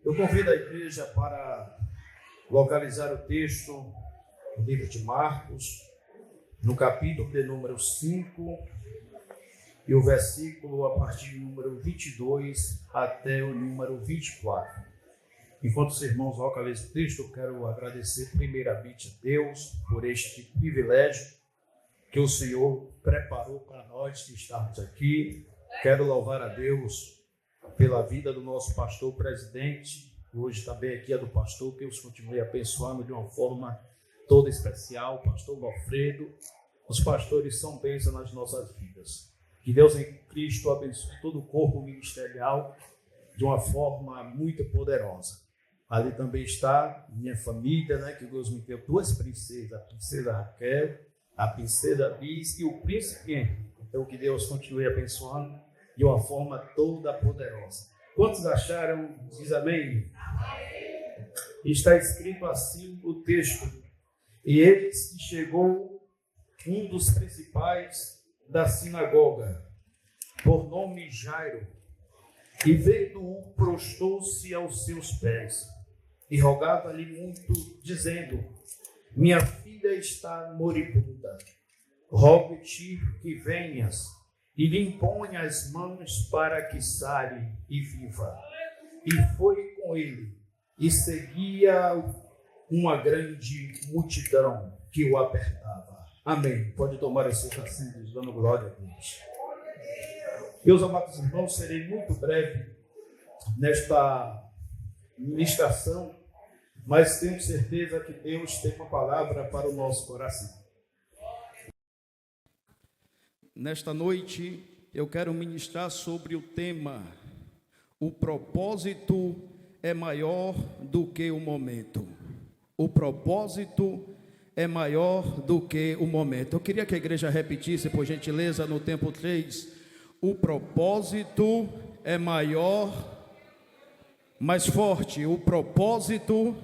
Eu convido a igreja para localizar o texto do livro de Marcos, no capítulo de número 5, e o versículo a partir do número 22 até o número 24. Enquanto os irmãos localizam o texto, eu quero agradecer primeiramente a Deus por este privilégio que o Senhor preparou para nós que estamos aqui. Quero louvar a Deus pela vida do nosso pastor presidente, hoje também aqui é do pastor, que Deus continue abençoando de uma forma toda especial, pastor Alfredo. Os pastores são bênçãos nas nossas vidas. Que Deus em Cristo abençoe todo o corpo ministerial de uma forma muito poderosa. Ali também está minha família, que Deus me deu duas princesas, a princesa Raquel, a princesa Bis e o príncipe Henrique. Então que Deus continue abençoando de uma forma toda poderosa. Quantos acharam? Diz amém. Amém. Está escrito assim o texto: e eis que chegou um dos principais da sinagoga, por nome Jairo, e vendo-o, prostou-se aos seus pés, e rogava-lhe muito, dizendo: minha filha está moribunda, rogo-te que venhas e lhe imponha as mãos para que sare e viva. E foi com ele, e seguia uma grande multidão que o apertava. Amém. Pode tomar os seus assentos, dando glória a Deus. Meus amados irmãos, serei muito breve nesta ministração, mas tenho certeza que Deus tem uma palavra para o nosso coração. Nesta noite, eu quero ministrar sobre o tema: o propósito é maior do que o momento. O propósito é maior do que o momento. Eu queria que a igreja repetisse, por gentileza, no tempo 3. O propósito é maior, mais forte. O propósito.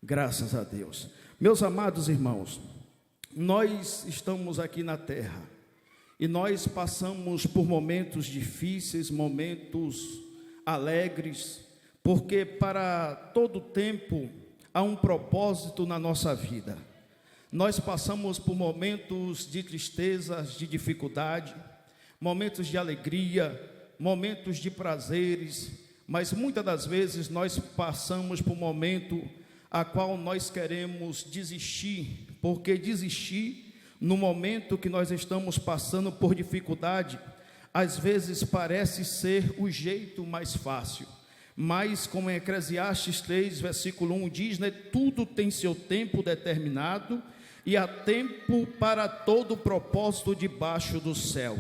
Graças a Deus. Meus amados irmãos, nós estamos aqui na terra e nós passamos por momentos difíceis, momentos alegres, porque para todo tempo há um propósito na nossa vida. Nós passamos por momentos de tristezas, de dificuldade, momentos de alegria, momentos de prazeres, mas muitas das vezes nós passamos por um momento a qual nós queremos desistir, porque desistir no momento que nós estamos passando por dificuldade, às vezes parece ser o jeito mais fácil, mas como em Eclesiastes 3, versículo 1 diz, tudo tem seu tempo determinado e há tempo para todo propósito debaixo do céu.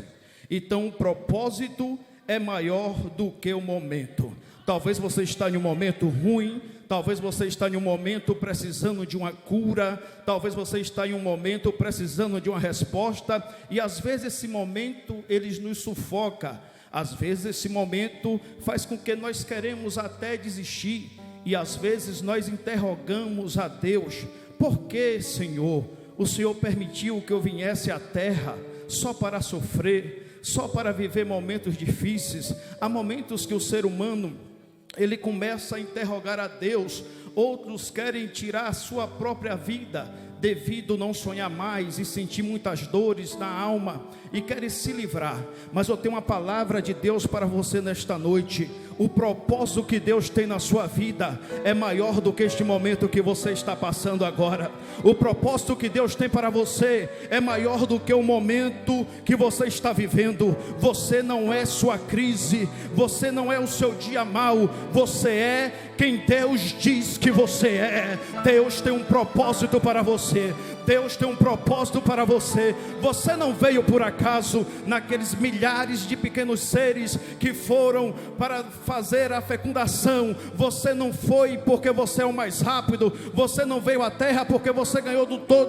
Então o propósito é maior do que o momento. Talvez você está em um momento ruim, talvez você está em um momento precisando de uma cura, talvez você está em um momento precisando de uma resposta, e às vezes esse momento ele nos sufoca, às vezes esse momento faz com que nós queremos até desistir, e às vezes nós interrogamos a Deus: por que, Senhor, o Senhor permitiu que eu viesse à terra só para sofrer, só para viver momentos difíceis? Há momentos que o ser humano ele começa a interrogar a Deus. Outros querem tirar a sua própria vida devido a não sonhar mais e sentir muitas dores na alma e querem se livrar. Mas eu tenho uma palavra de Deus para você nesta noite: o propósito que Deus tem na sua vida é maior do que este momento que você está passando agora. O propósito que Deus tem para você é maior do que o momento que você está vivendo. Você não é sua crise, você não é o seu dia mau, você é quem Deus diz que você é. Deus tem um propósito para você. Deus tem um propósito para você. Você não veio por acaso naqueles milhares de pequenos seres que foram para fazer a fecundação. Você não foi porque você é o mais rápido. Você não veio à terra porque você ganhou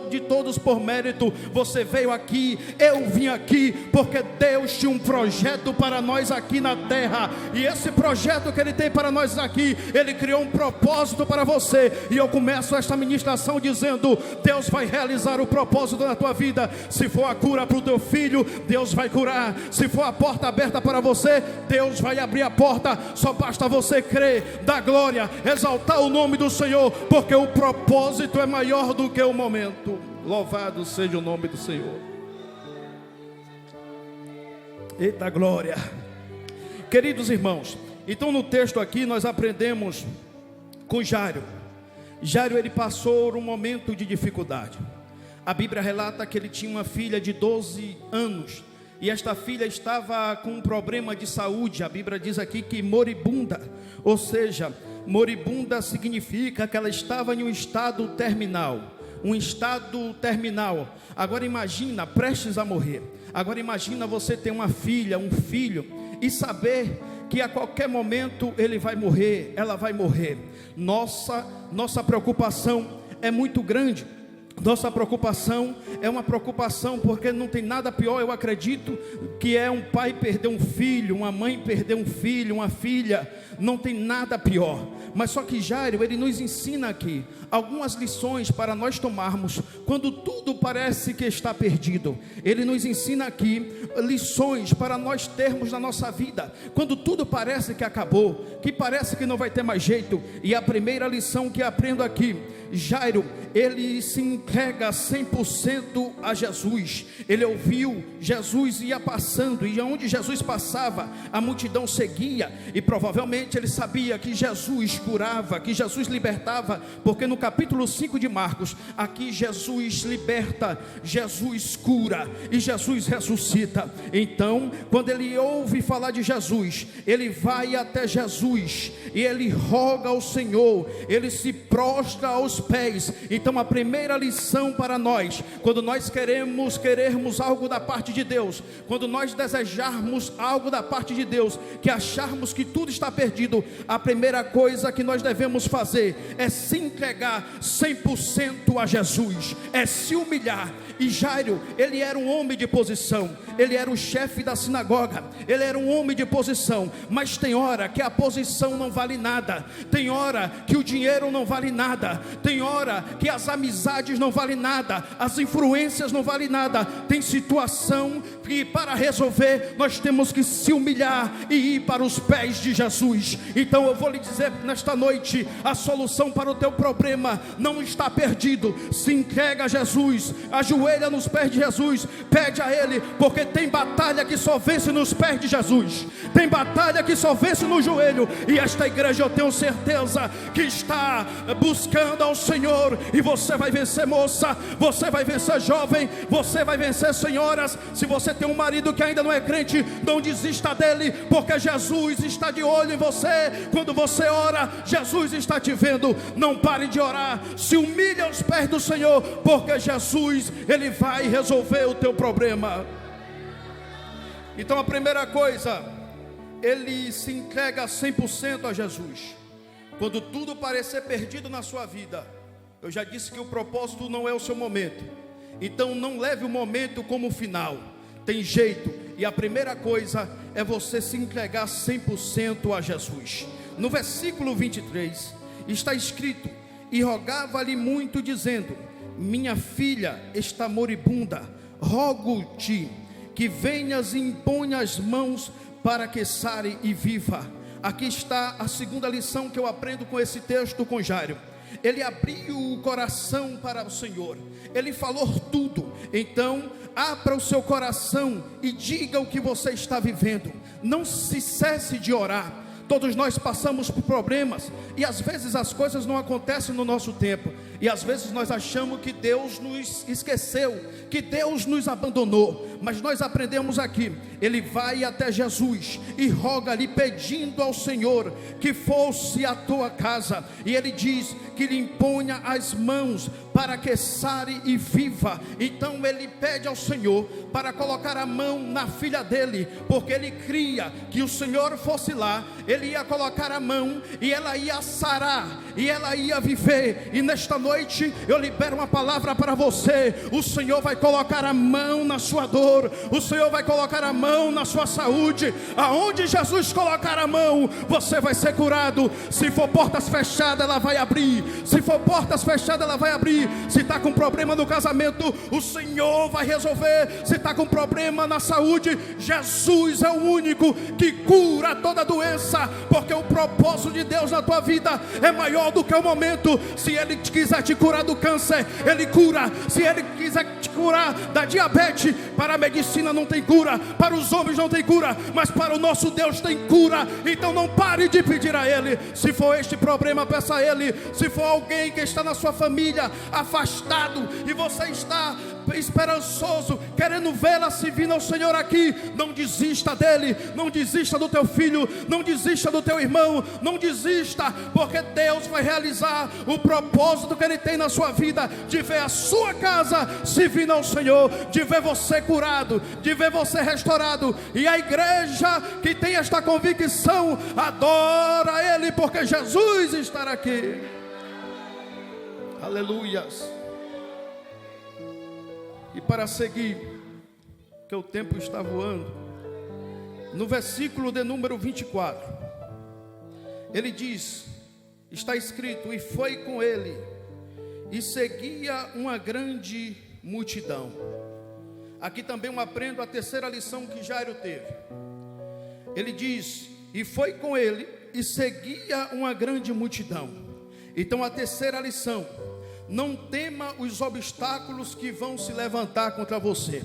de todos por mérito. Você veio aqui, eu vim aqui porque Deus tinha um projeto para nós aqui na terra. E esse projeto que Ele tem para nós aqui, Ele criou um propósito para você. E eu começo esta ministração dizendo: Deus vai realizar realizar o propósito na tua vida. Se for a cura para o teu filho, Deus vai curar. Se for a porta aberta para você, Deus vai abrir a porta. Só basta você crer, dar glória, exaltar o nome do Senhor, porque o propósito é maior do que o momento. Louvado seja o nome do Senhor. Eita glória. Queridos irmãos, então no texto aqui nós aprendemos com Jairo. Jairo, ele passou um momento de dificuldade. A Bíblia relata que ele tinha uma filha de 12 anos, e esta filha estava com um problema de saúde. A Bíblia diz aqui que moribunda, ou seja, moribunda significa que ela estava em um estado terminal. Um estado terminal. Agora imagina, prestes a morrer. Agora imagina você ter uma filha, um filho, e saber que a qualquer momento ele vai morrer, ela vai morrer. Nossa preocupação é muito grande. Nossa preocupação é uma preocupação, porque não tem nada pior, eu acredito, que é um pai perder um filho, uma mãe perder um filho, uma filha. Não tem nada pior. Mas só que Jairo, ele nos ensina aqui algumas lições para nós tomarmos quando tudo parece que está perdido. Ele nos ensina aqui lições para nós termos na nossa vida quando tudo parece que acabou, que parece que não vai ter mais jeito. E a primeira lição que aprendo aqui: Jairo, ele se entrega 100% a Jesus. Ele ouviu, Jesus ia passando, e onde Jesus passava, a multidão seguia, e provavelmente ele sabia que Jesus curava, que Jesus libertava, porque no capítulo 5 de Marcos, aqui Jesus liberta, Jesus cura e Jesus ressuscita. Então, quando ele ouve falar de Jesus, ele vai até Jesus e ele roga ao Senhor, ele se prostra aos pés. Então a primeira lição para nós, quando nós querermos algo da parte de Deus, quando nós desejarmos algo da parte de Deus, que acharmos que tudo está perdido, a primeira coisa que nós devemos fazer é se entregar 100% a Jesus, é se humilhar. E Jairo, ele era um homem de posição, ele era o chefe da sinagoga, ele era um homem de posição. Mas tem hora que a posição não vale nada, tem hora que o dinheiro não vale nada, tem hora que as amizades não valem nada, as influências não valem nada. Tem situação que para resolver nós temos que se humilhar e ir para os pés de Jesus. Então eu vou lhe dizer nesta noite, a solução para o teu problema não está perdido. Se entrega a Jesus, ajoelha nos pés de Jesus, pede a Ele, porque tem batalha que só vence nos pés de Jesus, tem batalha que só vence no joelho. E esta igreja, eu tenho certeza que está buscando ao Senhor, e você vai vencer, moça, você vai vencer, jovem, você vai vencer, senhoras. Se você tem um marido que ainda não é crente, não desista dele, porque Jesus está de olho em você. Quando você ora, Jesus está te vendo. Não pare de orar, se humilhe aos pés do Senhor, porque Jesus, Ele vai resolver o teu problema. Então a primeira coisa, ele se entrega 100% a Jesus. Quando tudo parecer perdido na sua vida, eu já disse que o propósito não é o seu momento, então não leve o momento como final. Tem jeito, e a primeira coisa é você se entregar 100% a Jesus. No versículo 23 está escrito: e rogava-lhe muito, dizendo: minha filha está moribunda, rogo-te que venhas e imponha as mãos para que sare e viva. Aqui está a segunda lição que eu aprendo com esse texto com Jairo. Ele abriu o coração para o Senhor, ele falou tudo. Então abra o seu coração e diga o que você está vivendo. Não se cesse de orar. Todos nós passamos por problemas, e às vezes as coisas não acontecem no nosso tempo, e às vezes nós achamos que Deus nos esqueceu, que Deus nos abandonou. Mas nós aprendemos aqui, ele vai até Jesus e roga-lhe, pedindo ao Senhor que fosse à tua casa, e ele diz que lhe imponha as mãos para que sare e viva. Então ele pede ao Senhor para colocar a mão na filha dele, porque ele cria que o Senhor fosse lá, ele ia colocar a mão e ela ia sarar e ela ia viver. E nesta noite eu libero uma palavra para você: o Senhor vai colocar a mão na sua dor, o Senhor vai colocar a mão na sua saúde. Aonde Jesus colocar a mão, você vai ser curado. Se for portas fechadas, ela vai abrir. Se for portas fechadas, ela vai abrir. Se está com problema no casamento, o Senhor vai resolver. Se está com problema na saúde, Jesus é o único que cura toda doença, porque o propósito de Deus na tua vida é maior do que o momento. Se Ele quiser te curar do câncer, Ele cura. Se Ele quiser te curar da diabetes, para a medicina não tem cura, para os homens não tem cura, mas para o nosso Deus tem cura. Então não pare de pedir a Ele. Se for este problema, peça a Ele. Se for alguém que está na sua família afastado e você está esperançoso, querendo vê-la servindo ao Senhor aqui, não desista dele, não desista do teu filho, não desista do teu irmão, não desista, porque Deus vai realizar o propósito que Ele tem na sua vida, de ver a sua casa servindo ao Senhor, de ver você curado, de ver você restaurado. E a igreja que tem esta convicção adora Ele, porque Jesus estará aqui. Aleluias. E para seguir, que o tempo está voando, no versículo de número 24, ele diz, está escrito: e foi com ele, e seguia uma grande multidão. Aqui também eu aprendo a terceira lição que Jairo teve. Ele diz, e foi com ele, e seguia uma grande multidão. Então a terceira lição: não tema os obstáculos que vão se levantar contra você.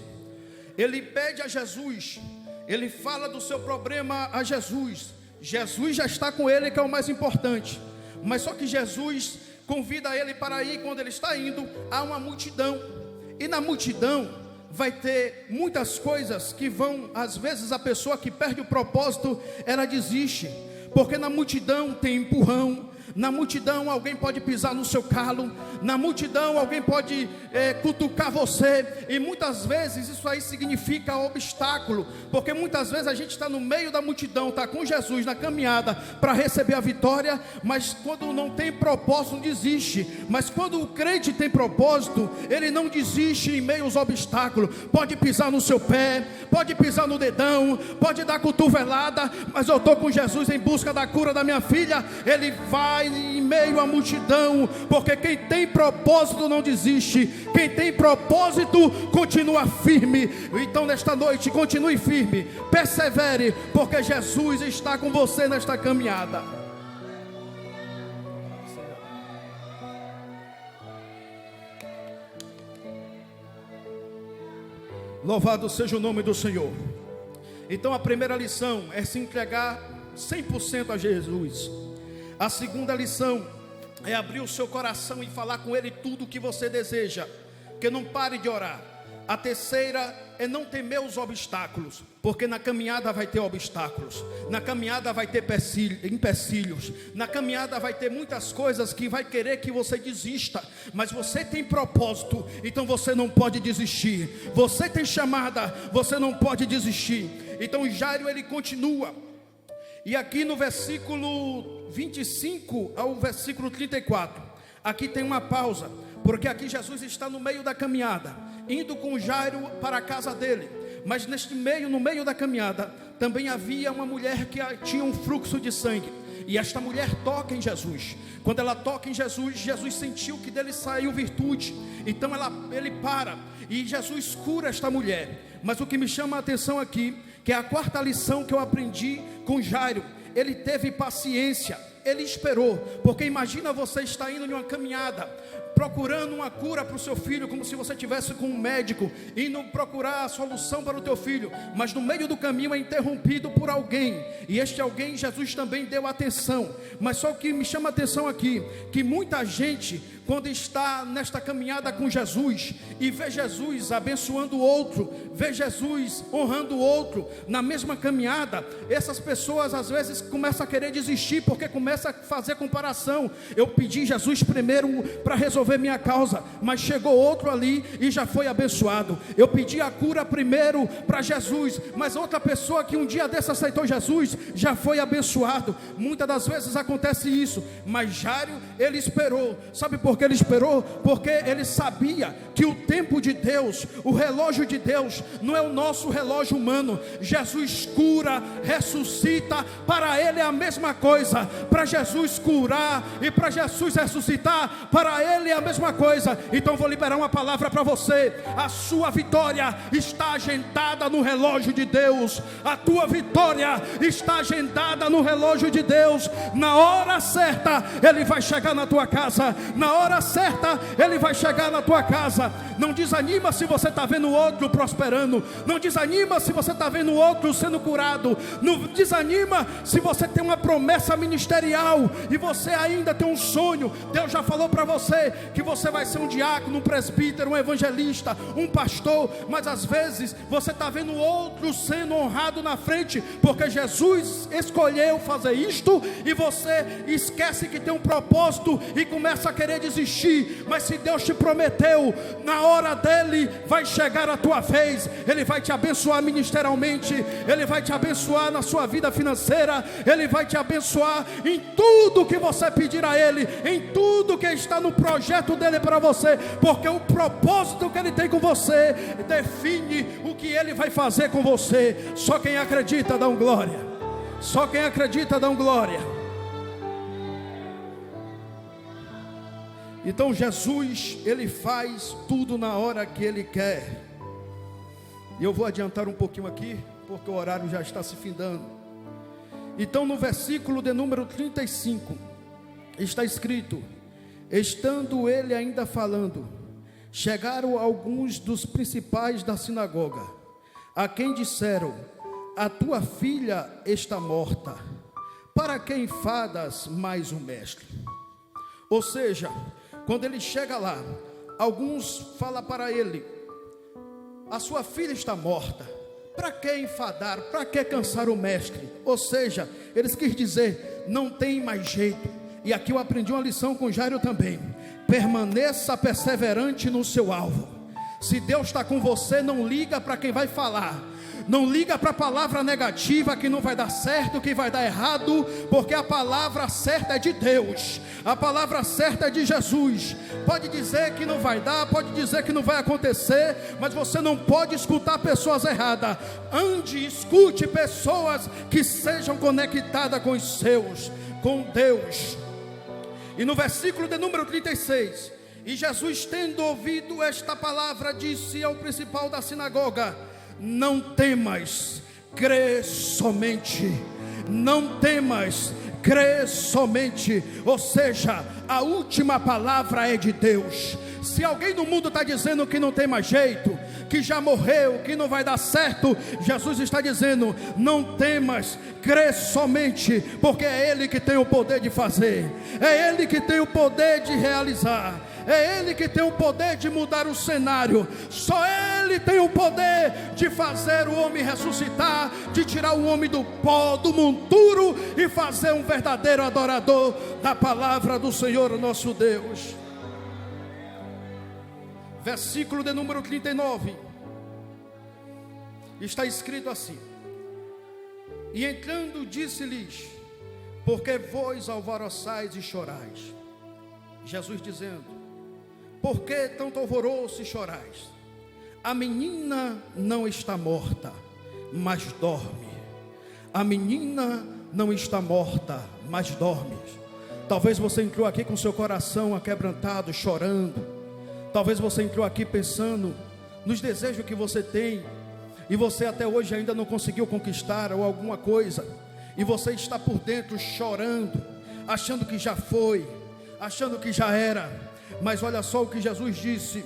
Ele pede a Jesus, ele fala do seu problema a Jesus. Jesus já está com ele, que é o mais importante. Mas só que Jesus convida ele para ir. Quando ele está indo, há uma multidão. E na multidão vai ter muitas coisas que vão, às vezes a pessoa que perde o propósito, ela desiste. Porque na multidão tem empurrão, na multidão alguém pode pisar no seu calo, na multidão alguém pode cutucar você, e muitas vezes isso aí significa obstáculo, porque muitas vezes a gente está no meio da multidão, está com Jesus na caminhada para receber a vitória, mas quando não tem propósito, não desiste. Mas quando o crente tem propósito, ele não desiste em meio aos obstáculos. Pode pisar no seu pé, pode pisar no dedão, pode dar cotovelada, mas eu estou com Jesus em busca da cura da minha filha. Ele vai em meio à multidão, porque quem tem propósito não desiste, quem tem propósito continua firme. Então nesta noite continue firme, persevere, porque Jesus está com você nesta caminhada. Louvado seja o nome do Senhor. Então a primeira lição é se entregar 100% a Jesus. A segunda lição é abrir o seu coração e falar com Ele tudo o que você deseja, que não pare de orar. A terceira é não temer os obstáculos, porque na caminhada vai ter obstáculos, na caminhada vai ter empecilhos, na caminhada vai ter muitas coisas que vai querer que você desista, mas você tem propósito, então você não pode desistir. Você tem chamada, você não pode desistir. Então Jairo ele continua, e aqui no versículo 25 ao versículo 34, aqui tem uma pausa, porque aqui Jesus está no meio da caminhada, indo com Jairo para a casa dele. Mas no meio da caminhada, também havia uma mulher que tinha um fluxo de sangue. E esta mulher toca em Jesus. Quando ela toca em Jesus, Jesus sentiu que dele saiu virtude. Então ele para, e Jesus cura esta mulher. Mas o que me chama a atenção aqui, que é a quarta lição que eu aprendi com Jairo: ele teve paciência, ele esperou. Porque imagina você estar indo em uma caminhada, procurando uma cura para o seu filho, como se você estivesse com um médico, indo procurar a solução para o teu filho, mas no meio do caminho é interrompido por alguém, e este alguém Jesus também deu atenção. Mas só o que me chama a atenção aqui, que muita gente, quando está nesta caminhada com Jesus, e vê Jesus abençoando o outro, vê Jesus honrando o outro, na mesma caminhada, essas pessoas às vezes começam a querer desistir, porque começa a fazer comparação. Eu pedi Jesus primeiro para resolver minha causa, mas chegou outro ali e já foi abençoado. Eu pedi a cura primeiro para Jesus, mas outra pessoa que um dia dessa aceitou Jesus, já foi abençoado. Muitas das vezes acontece isso, mas Jairo, ele esperou. Sabe por que ele esperou? Porque ele sabia que o tempo de Deus, o relógio de Deus, não é o nosso relógio humano. Jesus cura, ressuscita, para ele é a mesma coisa. Para para Jesus curar e para Jesus ressuscitar, para Ele é a mesma coisa. Então vou liberar uma palavra para você. A sua vitória está agendada no relógio de Deus. A tua vitória está agendada no relógio de Deus. Na hora certa Ele vai chegar na tua casa. Na hora certa Ele vai chegar na tua casa. Não desanima se você está vendo o outro prosperando. Não desanima se você está vendo o outro sendo curado. Não desanima se você tem uma promessa ministerial e você ainda tem um sonho. Deus já falou para você que você vai ser um diácono, um presbítero, um evangelista, um pastor. Mas às vezes você está vendo o outro sendo honrado na frente, porque Jesus escolheu fazer isto, e você esquece que tem um propósito e começa a querer desistir. Mas se Deus te prometeu, na hora dele vai chegar a tua vez. Ele vai te abençoar ministerialmente, Ele vai te abençoar na sua vida financeira, Ele vai te abençoar em tudo que você pedir a Ele, em tudo que está no projeto dele para você, porque o propósito que Ele tem com você define o que Ele vai fazer com você. Só quem acredita dá um glória. Só quem acredita dá um glória. Então Jesus, Ele faz tudo na hora que Ele quer. E eu vou adiantar um pouquinho aqui, porque o horário já está se findando. Então no versículo de número 35, está escrito: estando ele ainda falando, chegaram alguns dos principais da sinagoga, a quem disseram: a tua filha está morta, para que enfadas mais o mestre? Ou seja, quando ele chega lá, alguns falam para ele: a sua filha está morta, para que enfadar, para que cansar o mestre? Ou seja, eles quis dizer, não tem mais jeito. E aqui eu aprendi uma lição com Jairo também: permaneça perseverante no seu alvo. Se Deus está com você, não liga para quem vai falar, não liga para a palavra negativa que não vai dar certo, que vai dar errado, porque a palavra certa é de Deus, a palavra certa é de Jesus. Pode dizer que não vai dar, pode dizer que não vai acontecer, mas você não pode escutar pessoas erradas. Ande, escute pessoas que sejam conectadas com os seus, com Deus. E no versículo de número 36, e Jesus, tendo ouvido esta palavra, disse ao principal da sinagoga: não temas, crê somente. Não temas, crê somente. Ou seja, a última palavra é de Deus. Se alguém no mundo está dizendo que não tem mais jeito, que já morreu, que não vai dar certo, Jesus está dizendo: não temas, crê somente, porque é Ele que tem o poder de fazer, é Ele que tem o poder de realizar, é Ele que tem o poder de mudar o cenário. Só Ele tem o poder de fazer o homem ressuscitar, de tirar o homem do pó, do monturo, e fazer um verdadeiro adorador da palavra do Senhor nosso Deus. Versículo de número 39, está escrito assim: e entrando disse-lhes: por que vós alvoroçais e chorais? Jesus dizendo: por que tanto alvoroço e chorais? A menina não está morta, mas dorme. A menina não está morta, mas dorme. Talvez você entrou aqui com seu coração aquebrantado, chorando. Talvez você entrou aqui pensando nos desejos que você tem, e você até hoje ainda não conseguiu conquistar ou alguma coisa, e você está por dentro chorando, achando que já foi, achando que já era. Mas olha só o que Jesus disse: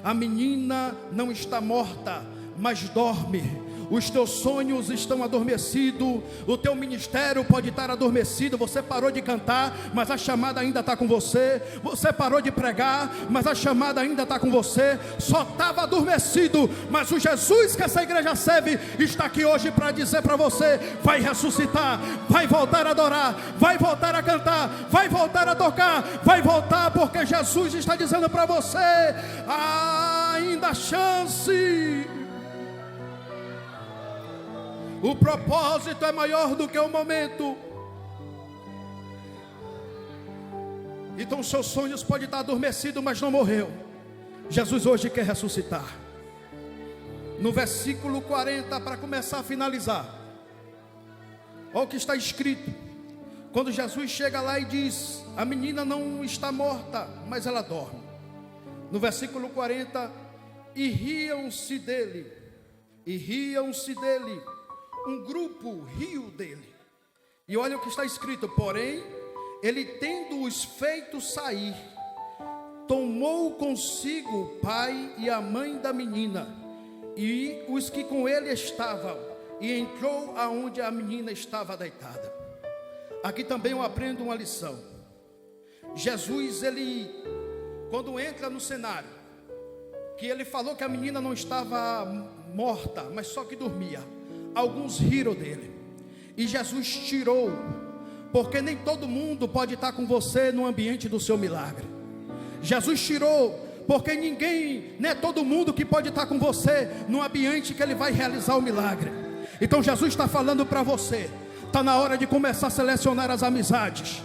a menina não está morta, mas dorme. Os teus sonhos estão adormecidos, o teu ministério pode estar adormecido. Você parou de cantar, mas a chamada ainda está com você. Você parou de pregar, mas a chamada ainda está com você. Só estava adormecido, mas o Jesus que essa igreja serve está aqui hoje para dizer para você: vai ressuscitar, vai voltar a adorar, vai voltar a cantar, vai voltar a tocar, vai voltar, porque Jesus está dizendo para você: há ainda chance. O propósito é maior do que o momento. Então seus sonhos podem estar adormecidos, mas não morreu. Jesus hoje quer ressuscitar. No versículo 40, para começar a finalizar, olha o que está escrito: quando Jesus chega lá e diz: a menina não está morta, mas ela dorme. No versículo 40, e riam-se dele, um grupo riu dele. E olha o que está escrito: porém, ele tendo-os feito sair, tomou consigo o pai e a mãe da menina, e os que com ele estavam, e entrou aonde a menina estava deitada. Aqui também eu aprendo uma lição. Jesus, ele, quando entra no cenário, que ele falou que a menina não estava morta, mas só que dormia, alguns riram dele, e Jesus tirou, porque nem todo mundo pode estar com você no ambiente do seu milagre. Jesus tirou, porque ninguém, não é todo mundo que pode estar com você no ambiente que ele vai realizar o milagre. Então Jesus está falando para você: está na hora de começar a selecionar as amizades,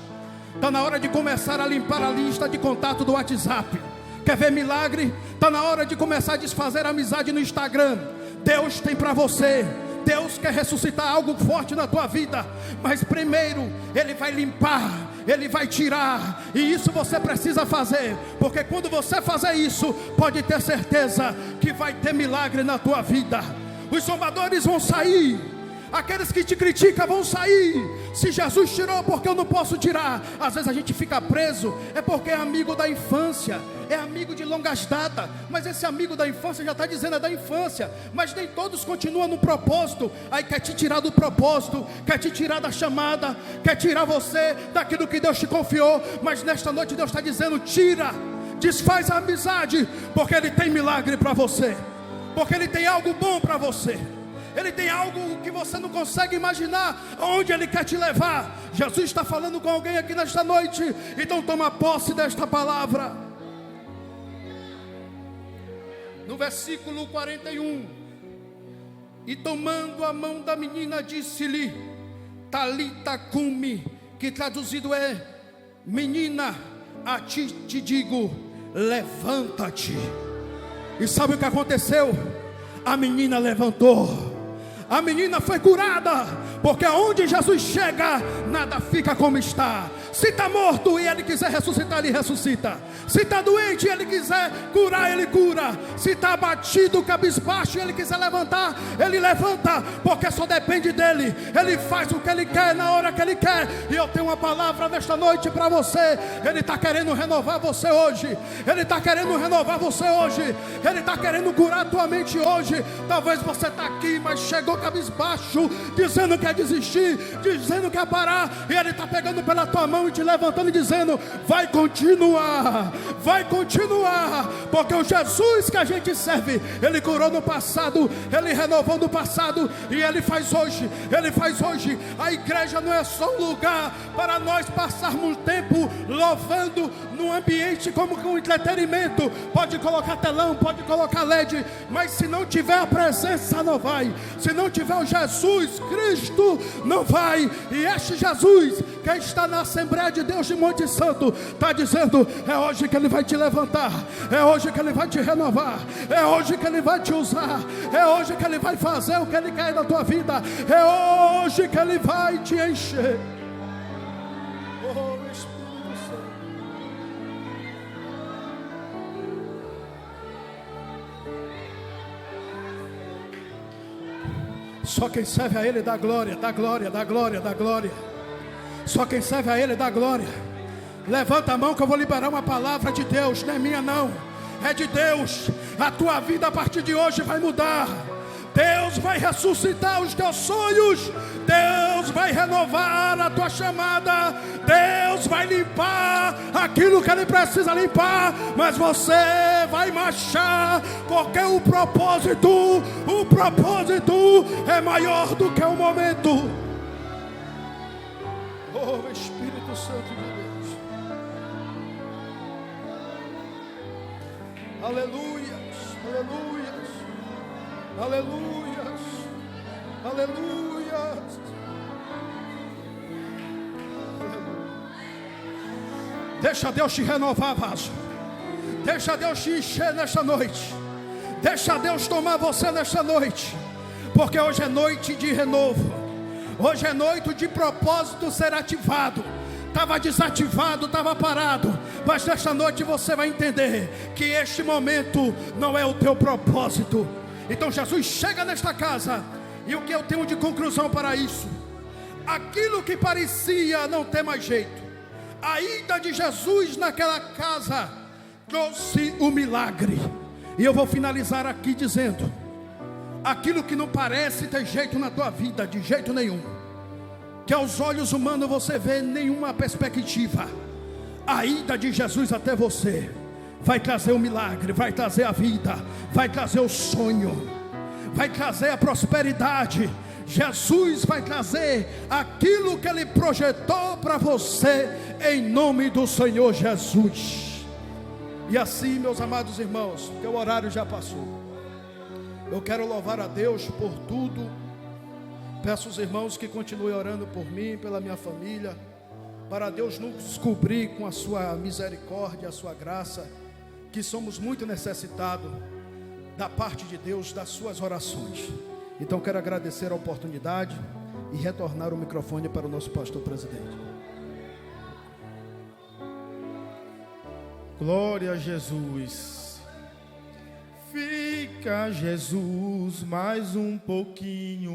está na hora de começar a limpar a lista de contato do WhatsApp. Quer ver milagre? Está na hora de começar a desfazer a amizade no Instagram. Deus tem para você, Deus quer ressuscitar algo forte na tua vida, mas primeiro Ele vai limpar, Ele vai tirar, e isso você precisa fazer, porque quando você fazer isso, pode ter certeza que vai ter milagre na tua vida. Os zombadores vão sair, aqueles que te criticam vão sair. Se Jesus tirou, porque eu não posso tirar? Às vezes a gente fica preso, é porque é amigo da infância, é amigo de longas datas, mas esse amigo da infância já está dizendo é da infância, mas nem todos continuam no propósito. Aí quer te tirar do propósito, quer te tirar da chamada, quer tirar você daquilo que Deus te confiou. Mas nesta noite Deus está dizendo: tira, desfaz a amizade, porque Ele tem milagre para você, porque Ele tem algo bom para você. Ele tem algo que você não consegue imaginar aonde Ele quer te levar. Jesus está falando com alguém aqui nesta noite, então toma posse desta palavra. No versículo 41, e tomando a mão da menina, disse-lhe: Talita cumi, que traduzido é: menina, a ti te digo, levanta-te. E sabe o que aconteceu? A menina levantou. A menina foi curada, porque aonde Jesus chega, nada fica como está. Se está morto e Ele quiser ressuscitar, Ele ressuscita. Se está doente e Ele quiser curar, Ele cura. Se está abatido, cabisbaixo, e Ele quiser levantar, Ele levanta, porque só depende dEle. Ele faz o que Ele quer, na hora que Ele quer. E eu tenho uma palavra nesta noite para você. Ele está querendo renovar você hoje. Ele está querendo renovar você hoje. Ele está querendo curar a tua mente hoje. Talvez você está aqui, mas chegou cabisbaixo, dizendo que quer desistir, dizendo que quer parar, e Ele está pegando pela tua mão e te levantando e dizendo: vai continuar, porque o Jesus que a gente serve, Ele curou no passado, Ele renovou no passado, e Ele faz hoje. A igreja não é só um lugar para nós passarmos tempo louvando num ambiente como com entretenimento. Pode colocar telão, pode colocar LED, mas se não tiver a presença, não vai. Se não tiver o Jesus Cristo, não vai. E este Jesus que está na Assembleia de Deus de Monte Santo está dizendo: é hoje que Ele vai te levantar, é hoje que Ele vai te renovar, é hoje que Ele vai te usar, é hoje que Ele vai fazer o que Ele quer na tua vida, é hoje que Ele vai te encher. Oh, Espírito Santo. Só quem serve a Ele dá glória, dá glória, dá glória, dá glória. Só quem serve a Ele dá glória. Levanta a mão que eu vou liberar uma palavra de Deus. Não é minha não, é de Deus. A tua vida a partir de hoje vai mudar. Deus vai ressuscitar os teus sonhos. Deus vai renovar a tua chamada. Deus vai limpar aquilo que Ele precisa limpar. Mas você vai marchar, porque o propósito é maior do que o momento. Oh, Espírito Santo de Deus. Aleluias, aleluias, aleluias, aleluias. Deixa Deus te renovar, vaso. Deixa Deus te encher nesta noite. Deixa Deus tomar você nesta noite, porque hoje é noite de renovo. Hoje é noite de propósito ser ativado. Estava desativado, estava parado, mas nesta noite você vai entender que este momento não é o teu propósito. Então Jesus chega nesta casa, e o que eu tenho de conclusão para isso? Aquilo que parecia não ter mais jeito, a ida de Jesus naquela casa trouxe o milagre. E eu vou finalizar aqui dizendo: aquilo que não parece ter jeito na tua vida, de jeito nenhum, que aos olhos humanos você vê nenhuma perspectiva, a ida de Jesus até você vai trazer o milagre, vai trazer a vida, vai trazer o sonho, vai trazer a prosperidade. Jesus vai trazer aquilo que Ele projetou para você, em nome do Senhor Jesus. E assim, meus amados irmãos, que o horário já passou, eu quero louvar a Deus por tudo. Peço aos irmãos que continuem orando por mim, pela minha família, para Deus nos cobrir com a sua misericórdia, a sua graça, que somos muito necessitados da parte de Deus, das suas orações. Então quero agradecer a oportunidade e retornar o microfone para o nosso pastor presidente. Glória a Jesus. Fica, Jesus, mais um pouquinho.